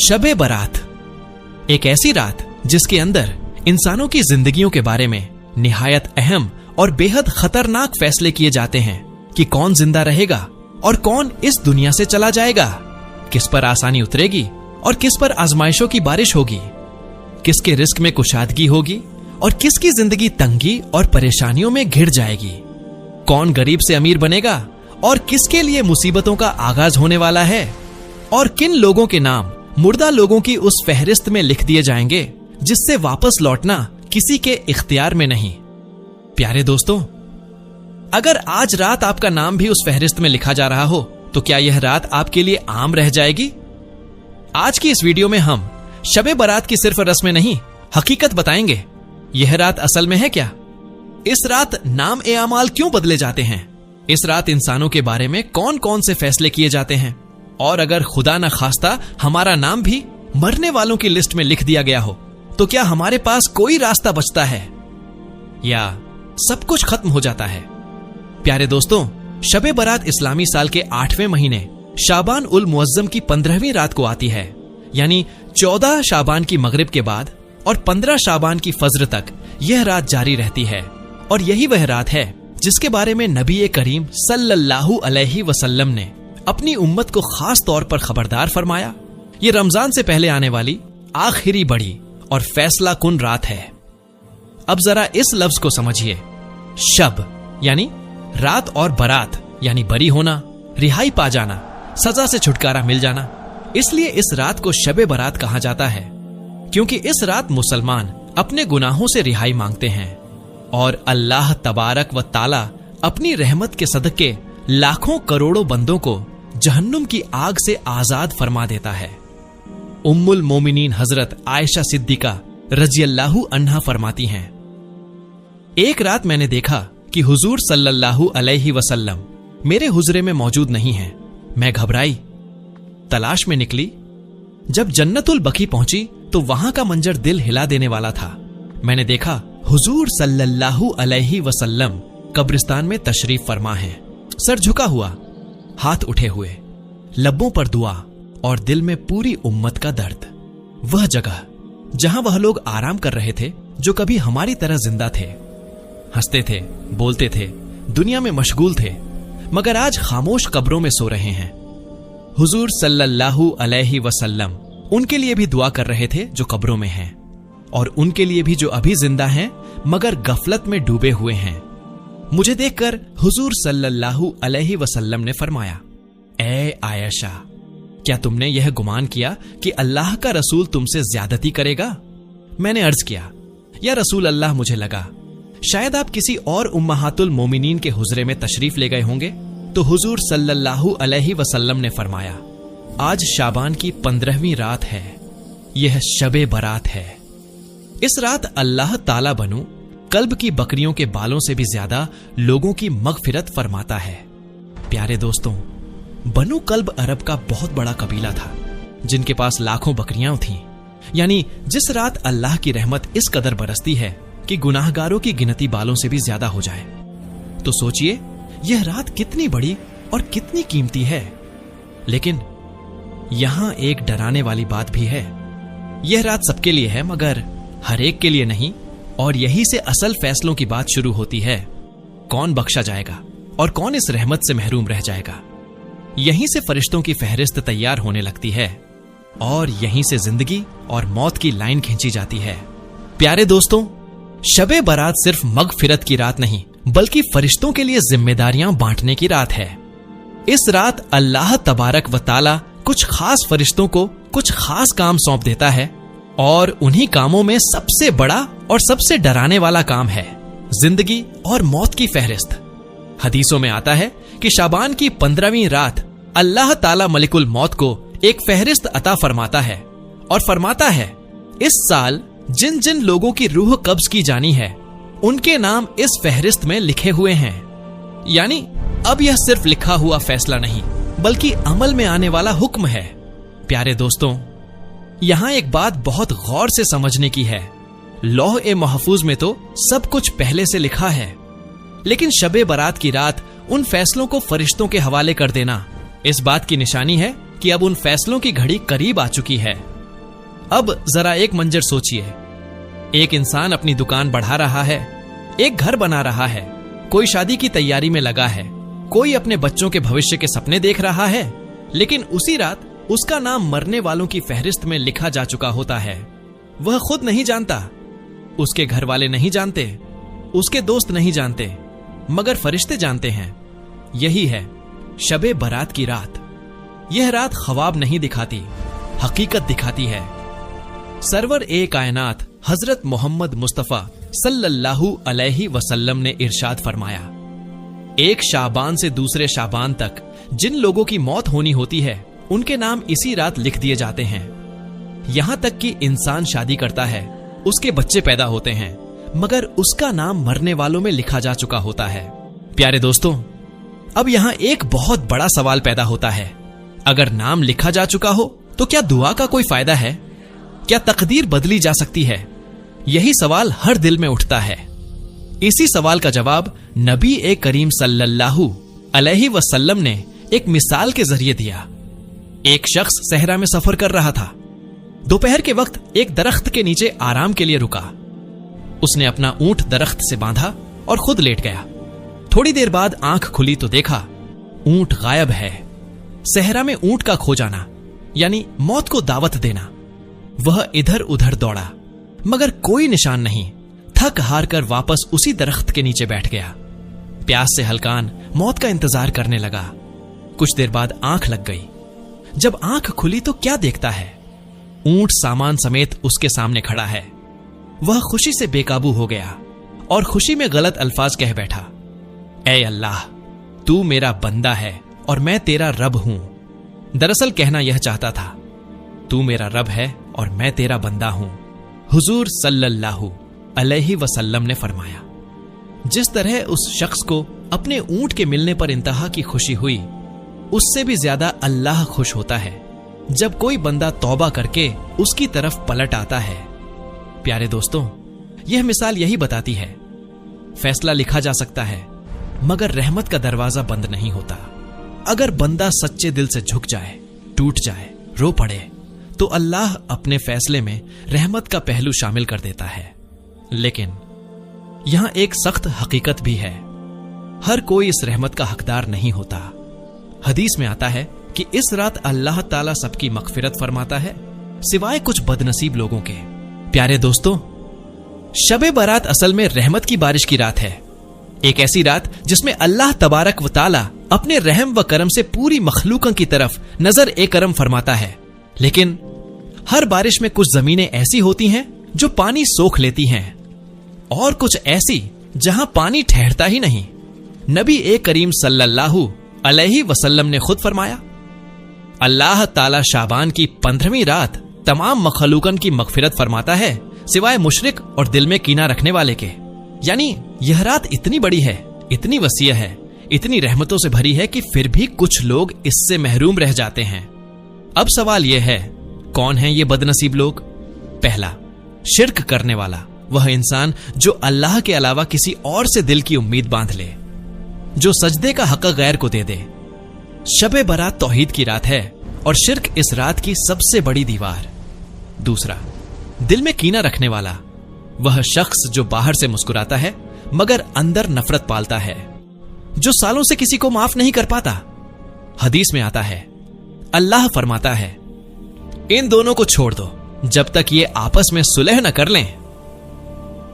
शबे बारात, एक ऐसी रात जिसके अंदर इंसानों की जिंदगियों के बारे में निहायत अहम और बेहद खतरनाक फैसले किए जाते हैं कि कौन जिंदा रहेगा और कौन इस दुनिया से चला जाएगा, किस पर आसानी उतरेगी और किस पर आजमाइशों की बारिश होगी, किसके रिस्क में कुशादगी होगी और किसकी जिंदगी तंगी और परेशानियों में घिर जाएगी, कौन गरीब से अमीर बनेगा और किसके लिए मुसीबतों का आगाज होने वाला है, और किन लोगों के नाम मुर्दा लोगों की उस फहरिस्त में लिख दिए जाएंगे जिससे वापस लौटना किसी के इख्तियार में नहीं। प्यारे दोस्तों, अगर आज रात आपका नाम भी उस फहरिस्त में लिखा जा रहा हो तो क्या यह रात आपके लिए आम रह जाएगी? आज की इस वीडियो में हम शबे बारात की सिर्फ रस्में नहीं, हकीकत बताएंगे। यह रात असल में है क्या? इस रात नाम ए अमाल क्यों बदले जाते हैं? इस रात इंसानों के बारे में कौन कौन से फैसले किए जाते हैं? और अगर खुदा न खास्ता हमारा नाम भी मरने वालों की लिस्ट में लिख दिया गया हो तो क्या हमारे पास कोई रास्ता बचता है या सब कुछ खत्म हो जाता है? प्यारे दोस्तों, शबे बारात इस्लामी साल के 8वें महीने शाबान उल मुअज्जम की 15वीं रात को आती है, यानी 14 शाबान की मगरिब के बाद और 15 शाबान की फज्र तक यह रात जारी रहती है। और यही वह रात है जिसके बारे में नबी करीम सल्लल्लाहु अलैहि वसल्लम ने अपनी उम्मत को खास तौर पर खबरदार फरमाया। ये रमजान से पहले आने वाली आखिरी बड़ी और फैसला कुन रात है। अब जरा इस लफ्ज को समझिए, शब यानी रात और बारात यानी बरी होना, रिहाई पा जाना, सजा से छुटकारा मिल जाना। इसलिए इस रात को शबे बारात कहा जाता है क्योंकि इस रात मुसलमान अपने गुनाहों से रिहाई मांगते हैं और अल्लाह तबारक व ताला अपनी रहमत के सदके लाखों करोड़ों बंदों को जहन्नुम की आग से आजाद फरमा देता है। उम्मुल मोमिनीन हजरत आयशा सिद्दीका रज़ियल्लाहु अन्हा फरमाती हैं, एक रात मैंने देखा कि हुजूर सल्लल्लाहु अलैहि वसल्लम मेरे हुजरे में मौजूद नहीं हैं। मैं घबराई, तलाश में निकली। जब जन्नतुल बकी पहुंची तो वहां का मंजर दिल हिला देने वाला था। मैंने देखा हुजूर सल्लल्लाहु अलैहि वसल्लम कब्रिस्तान में तशरीफ फरमा है, सर झुका हुआ, हाथ उठे हुए, लब्बों पर दुआ और दिल में पूरी उम्मत का दर्द। वह जगह जहां वह लोग आराम कर रहे थे जो कभी हमारी तरह जिंदा थे, हंसते थे, बोलते थे, दुनिया में मशगूल थे, मगर आज खामोश कब्रों में सो रहे हैं। हुजूर सल्लल्लाहु अलैहि वसल्लम उनके लिए भी दुआ कर रहे थे जो कब्रों में हैं, और उनके लिए भी जो अभी जिंदा हैं मगर गफलत में डूबे हुए हैं। मुझे देखकर हुजूर सल्लल्लाहु अलैहि वसल्लम ने फरमाया, ए आयशा, क्या तुमने यह गुमान किया कि अल्लाह का रसूल तुमसे ज्यादती करेगा? मैंने अर्ज किया, या रसूल अल्लाह, मुझे लगा शायद आप किसी और उम्महातुल मोमिनीन के हुजरे में तशरीफ ले गए होंगे। तो हुजूर सल्लल्लाहु अलैहि वसल्लम ने फरमाया, आज शाबान की 15वीं रात है, यह शबे बारात है। इस रात अल्लाह ताला बनु कल्ब की बकरियों के बालों से भी ज्यादा लोगों की मगफिरत फरमाता है। प्यारे दोस्तों, बनु कल्ब अरब का बहुत बड़ा कबीला था जिनके पास लाखों बकरियां थीं। यानी जिस रात अल्लाह की रहमत इस कदर बरसती है कि गुनाहगारों की गिनती बालों से भी ज्यादा हो जाए। तो सोचिए यह रात कितनी बड़ी और कितनी कीमती है। लेकिन यहां एक डराने वाली बात भी है। यह रात सबके लिए है मगर हर एक के लिए नहीं, और यही से असल फैसलों की बात शुरू होती है। कौन बख्शा जाएगा और कौन इस रहमत से महरूम रह जाएगा। यहीं से फरिश्तों की फहरिस्त तैयार होने लगती है और यहीं से जिंदगी और मौत की लाइन खींची जाती है। प्यारे दोस्तों, शबे बारात सिर्फ मगफिरत की रात नहीं बल्कि फरिश्तों के लिए जिम्मेदारियां बांटने की रात है। इस रात अल्लाह तबारक व ताला कुछ खास फरिश्तों को कुछ खास काम सौंप देता है, और उन्हीं कामों में सबसे बड़ा और सबसे डराने वाला काम है जिंदगी और मौत की फहरिस्त। हदीसों में आता है कि शाबान की 15वीं रात अल्लाह ताला मलिकुल मौत को एक फहरिस्त अता फरमाता है और फरमाता है, इस साल जिन जिन लोगों की रूह कब्ज की जानी है उनके नाम इस फहरिस्त में लिखे हुए हैं। यानी अब यह सिर्फ लिखा हुआ फैसला नहीं बल्कि अमल में आने वाला हुक्म है। प्यारे दोस्तों, यहां एक बात बहुत गौर से समझने की है। लौह ए महफूज में तो सब कुछ पहले से लिखा है, लेकिन शबे बारात की रात उन फैसलों को फरिश्तों के हवाले कर देना इस बात की निशानी है कि अब उन फैसलों की घड़ी करीब आ चुकी है। अब जरा एक मंजर सोचिए। एक इंसान अपनी दुकान बढ़ा रहा है, एक घर बना रहा है, कोई शादी की तैयारी में लगा है, कोई अपने बच्चों के भविष्य के सपने देख रहा है, लेकिन उसी रात उसका नाम मरने वालों की फहरिस्त में लिखा जा चुका होता है। वह खुद नहीं जानता, उसके घर वाले नहीं जानते, उसके दोस्त नहीं जानते, मगर फरिश्ते जानते हैं। यही है शबे बारात की रात। यह रात ख्वाब नहीं दिखाती, हकीकत दिखाती है। सरवर ए कायनात हजरत मोहम्मद मुस्तफा सल्लल्लाहु अलैहि वसल्लम ने इरशाद फरमाया, एक शाबान से दूसरे शाबान तक जिन लोगों की मौत होनी होती है उनके नाम इसी रात लिख दिए जाते हैं। यहां तक कि इंसान शादी करता है, उसके बच्चे पैदा होते हैं, मगर उसका नाम मरने वालों में लिखा जा चुका होता है। प्यारे दोस्तों, अब यहां एक बहुत बड़ा सवाल पैदा होता है। अगर नाम लिखा जा चुका हो तो क्या दुआ का कोई फायदा है? क्या तकदीर बदली जा सकती है? यही सवाल हर दिल में उठता है। इसी सवाल का जवाब नबी ए करीम सल्लल्लाहु अलैहि वसल्लम ने एक मिसाल के जरिए दिया। एक शख्स सहरा में सफर कर रहा था। दोपहर के वक्त एक दरख्त के नीचे आराम के लिए रुका। उसने अपना ऊंट दरख्त से बांधा और खुद लेट गया। थोड़ी देर बाद आंख खुली तो देखा ऊंट गायब है। सहरा में ऊंट का खो जाना यानी मौत को दावत देना। वह इधर उधर दौड़ा, मगर कोई निशान नहीं। थक हार कर वापस उसी दरख्त के नीचे बैठ गया। प्यास से हलकान मौत का इंतजार करने लगा। कुछ देर बाद आंख लग गई। जब आंख खुली तो क्या देखता है? ऊंट सामान समेत उसके सामने खड़ा है। वह खुशी से बेकाबू हो गया और खुशी में गलत अल्फाज कह बैठा, ऐ अल्लाह, तू मेरा बंदा है और मैं तेरा रब हूं। दरअसल कहना यह चाहता था, तू मेरा रब है और मैं तेरा बंदा हूं। हुजूर सल्लल्लाहु अलैहि वसल्लम ने फरमाया, जिस तरह उस शख्स को अपने ऊंट के मिलने पर इंतहा की खुशी हुई, उससे भी ज्यादा अल्लाह खुश होता है जब कोई बंदा तौबा करके उसकी तरफ पलट आता है। प्यारे दोस्तों, यह मिसाल यही बताती है, फैसला लिखा जा सकता है मगर रहमत का दरवाजा बंद नहीं होता। अगर बंदा सच्चे दिल से झुक जाए, टूट जाए, रो पड़े, तो अल्लाह अपने फैसले में रहमत का पहलू शामिल कर देता है। लेकिन यहां एक सख्त हकीकत भी है, हर कोई इस रहमत का हकदार नहीं होता। हदीस में आता है कि इस रात अल्लाह ताला सबकी मगफिरत फरमाता है सिवाय कुछ बदनसीब लोगों के। प्यारे दोस्तों, शबे बारात असल में रहमत की बारिश की रात है। एक ऐसी रात जिसमें अल्लाह तबारक व ताला अपने रहम व करम से पूरी मखलूकों की तरफ नजर ए करम फरमाता है। लेकिन हर बारिश में कुछ जमीनें ऐसी होती हैं जो पानी सोख लेती हैं और कुछ ऐसी जहां पानी ठहरता ही नहीं। नबी ए करीम सल्लल्लाहु अलैहि वसल्लम ने खुद फरमाया, अल्लाह ताला शाबान की 15वीं रात तमाम मखलूकन की मगफिरत फरमाता है सिवाय मुशरिक और दिल में कीना रखने वाले के। यानी यह रात इतनी बड़ी है, इतनी वसीय है, इतनी रहमतों से भरी है कि फिर भी कुछ लोग इससे महरूम रह जाते हैं। अब सवाल यह है, कौन है ये बदनसीब लोग? पहला, शिर्क करने वाला, वह इंसान जो अल्लाह के अलावा किसी और से दिल की उम्मीद बांध ले, जो सजदे का हक गैर को दे दे। शबे बारात तौहीद की रात है और शिर्क इस रात की सबसे बड़ी दीवार। दूसरा, दिल में कीना रखने वाला, वह शख्स जो बाहर से मुस्कुराता है मगर अंदर नफरत पालता है, जो सालों से किसी को माफ नहीं कर पाता। हदीस में आता है, अल्लाह फरमाता है, इन दोनों को छोड़ दो जब तक ये आपस में सुलह न कर लें।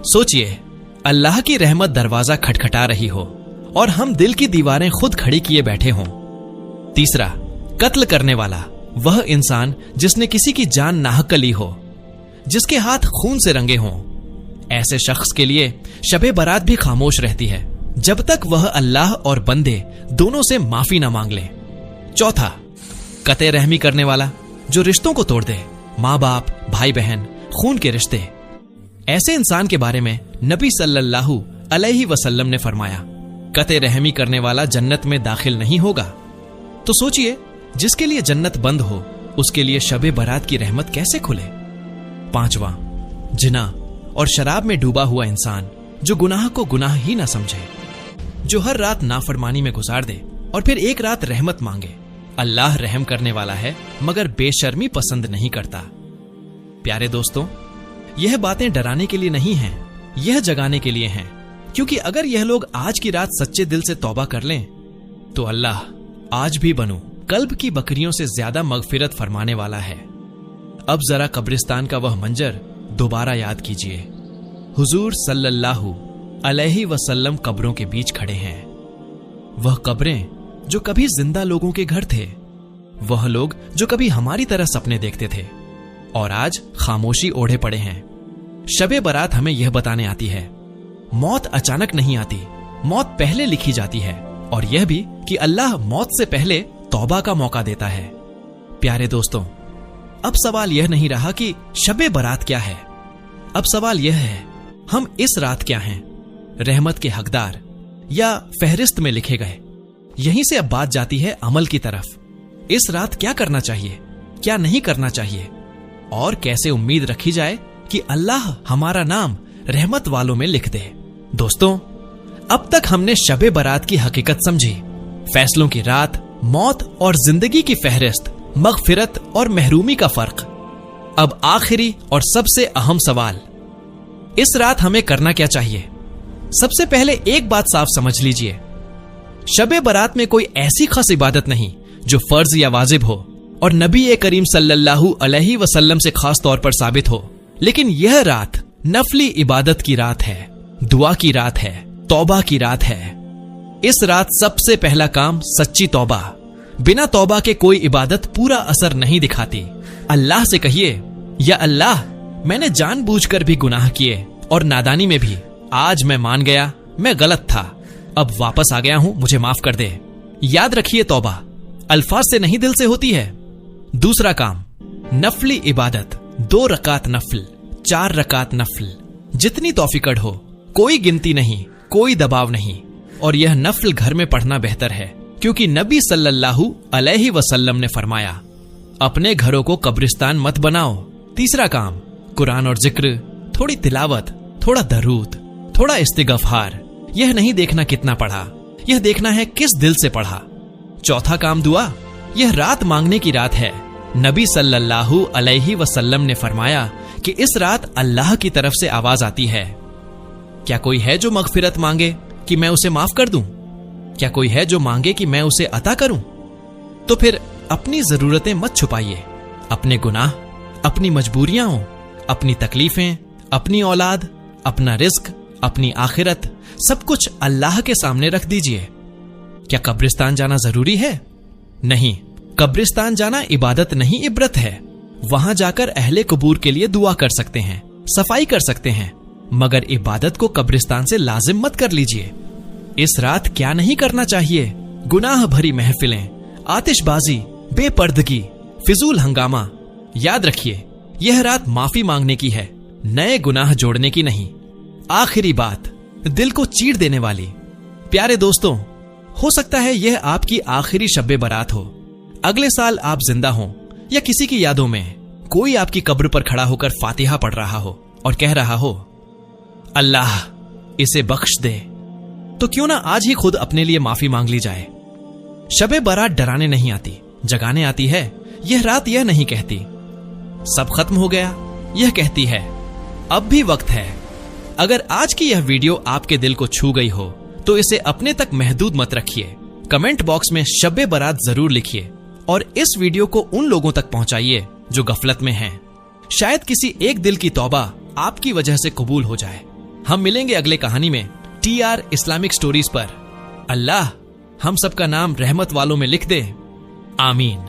सोचिए, अल्लाह की रहमत दरवाजा खटखटा रही हो और हम दिल की दीवारें खुद खड़ी किए बैठे हों। तीसरा, कत्ल करने वाला, वह इंसान जिसने किसी की जान नाहक ली हो, जिसके हाथ खून से रंगे हों। ऐसे शख्स के लिए शबे बारात भी खामोश रहती है जब तक वह अल्लाह और बंदे दोनों से माफी ना मांग ले। चौथा, कते रहमी करने वाला, जो रिश्तों को तोड़ दे, माँ बाप, भाई बहन, खून के रिश्ते। ऐसे इंसान के बारे में नबी सल्लल्लाहु अलैहि वसल्लम ने फरमाया, कते रहमी करने वाला जन्नत में दाखिल नहीं होगा। तो सोचिए, जिसके लिए जन्नत बंद हो उसके लिए शबे बारात की रहमत कैसे खुले। पांचवा, जिना और शराब में डूबा हुआ इंसान, जो गुनाह को गुनाह ही ना समझे, जो हर रात नाफरमानी में गुजार दे और फिर एक रात रहमत मांगे। अल्लाह रहम करने वाला है मगर बेशर्मी पसंद नहीं करता। प्यारे दोस्तों, यह बातें डराने के लिए नहीं हैं, यह जगाने के लिए हैं, क्योंकि अगर यह लोग आज की रात सच्चे दिल से तौबा कर लें तो अल्लाह आज भी बनु कल्ब की बकरियों से ज्यादा मगफिरत फरमाने वाला है। अब जरा कब्रिस्तान का वह मंजर दोबारा याद कीजिए। हुजूर सल्लल्लाहु अलैहि वसल्लम कब्रों के बीच खड़े हैं। वह कब्रें जो कभी जिंदा लोगों के घर थे, वह लोग जो कभी हमारी तरह सपने देखते थे और आज खामोशी ओढ़े पड़े हैं। शबे बारात हमें यह बताने आती है, मौत अचानक नहीं आती, मौत पहले लिखी जाती है, और यह भी कि अल्लाह मौत से पहले तौबा का मौका देता है। प्यारे दोस्तों, अब सवाल यह नहीं रहा कि शबे बारात क्या है, अब सवाल यह है हम इस रात क्या हैं, रहमत के हकदार या फहरिस्त में लिखे गए। यहीं से अब बात जाती है अमल की तरफ। इस रात क्या करना चाहिए, क्या नहीं करना चाहिए, और कैसे उम्मीद रखी जाए कि अल्लाह हमारा नाम रहमत वालों में लिख दे। दोस्तों, अब तक हमने शबे बारात की हकीकत समझी, फैसलों की रात, मौत और जिंदगी की फहरिस्त, मगफिरत और महरूमी का फर्क। अब आखिरी और सबसे अहम सवाल, इस रात हमें करना क्या चाहिए। सबसे पहले एक बात साफ समझ लीजिए, शबे बारात में कोई ऐसी खास इबादत नहीं जो फर्ज या वाजिब हो और नबी करीम सल्लल्लाहु अलैहि वसल्लम से खास तौर पर साबित हो, लेकिन यह रात नफली इबादत की रात है, दुआ की रात है, तौबा की रात है। इस रात सबसे पहला काम सच्ची तौबा। बिना तौबा के कोई इबादत पूरा असर नहीं दिखाती। अल्लाह से कहिए, या अल्लाह, मैंने जानबूझकर भी गुनाह किए और नादानी में भी, आज मैं मान गया मैं गलत था, अब वापस आ गया हूं, मुझे माफ कर दे। याद रखिए, तौबा अल्फाज से नहीं दिल से होती है। दूसरा काम, नफली इबादत, 2 रकात नफल, 4 रकात नफल, जितनी तौफीकत हो, कोई गिनती नहीं, कोई दबाव नहीं, और यह नफल घर में पढ़ना बेहतर है, क्योंकि नबी सल्लल्लाहु अलैहि वसल्लम ने फरमाया, अपने घरों को कब्रिस्तान मत बनाओ। तीसरा काम, कुरान और जिक्र, थोड़ी तिलावत, थोड़ा दरूद, थोड़ा इस्तिगफार। यह नहीं देखना कितना पढ़ा, यह देखना है किस दिल से पढ़ा। चौथा काम, दुआ। यह रात मांगने की रात है। नबी सल्लल्लाहु अलैहि वसल्लम ने फरमाया कि इस रात अल्लाह की तरफ से आवाज आती है, क्या कोई है जो मगफिरत मांगे कि मैं उसे माफ कर दूं? क्या कोई है जो मांगे कि मैं उसे अता करूं? तो फिर अपनी जरूरतें मत छुपाइए, अपने गुनाह, अपनी मजबूरियां हो, अपनी तकलीफें, अपनी औलाद, अपना रिस्क, अपनी आखिरत, सब कुछ अल्लाह के सामने रख दीजिए। क्या कब्रिस्तान जाना जरूरी है? नहीं, कब्रिस्तान जाना इबादत नहीं, इबरत है। वहां जाकर अहले कबूर के लिए दुआ कर सकते हैं, सफाई कर सकते हैं, मगर इबादत को कब्रिस्तान से लाजिम मत कर लीजिए। इस रात क्या नहीं करना चाहिए? गुनाह भरी महफिलें, आतिशबाजी, बेपर्दगी, फिजूल हंगामा। याद रखिए, यह रात माफी मांगने की है, नए गुनाह जोड़ने की नहीं। आखिरी बात, दिल को चीर देने वाली। प्यारे दोस्तों, हो सकता है यह आपकी आखिरी शब्बे बारात हो। अगले साल आप जिंदा हो या किसी की यादों में कोई आपकी कब्र पर खड़ा होकर फातिहा पढ़ रहा हो और कह रहा हो, अल्लाह इसे बख्श दे, तो क्यों ना आज ही खुद अपने लिए माफी मांग ली जाए। शबे बारात डराने नहीं आती, जगाने आती है। यह रात यह नहीं कहती सब खत्म हो गया, यह कहती है अब भी वक्त है। अगर आज की यह वीडियो आपके दिल को छू गई हो तो इसे अपने तक महदूद मत रखिए। कमेंट बॉक्स में शब्बे बारात जरूर लिखिए और इस वीडियो को उन लोगों तक पहुंचाइए जो गफलत में हैं। शायद किसी एक दिल की तौबा आपकी वजह से कबूल हो जाए। हम मिलेंगे अगले कहानी में TR इस्लामिक स्टोरीज पर। अल्लाह हम सबका नाम रहमत वालों में लिख दे। आमीन।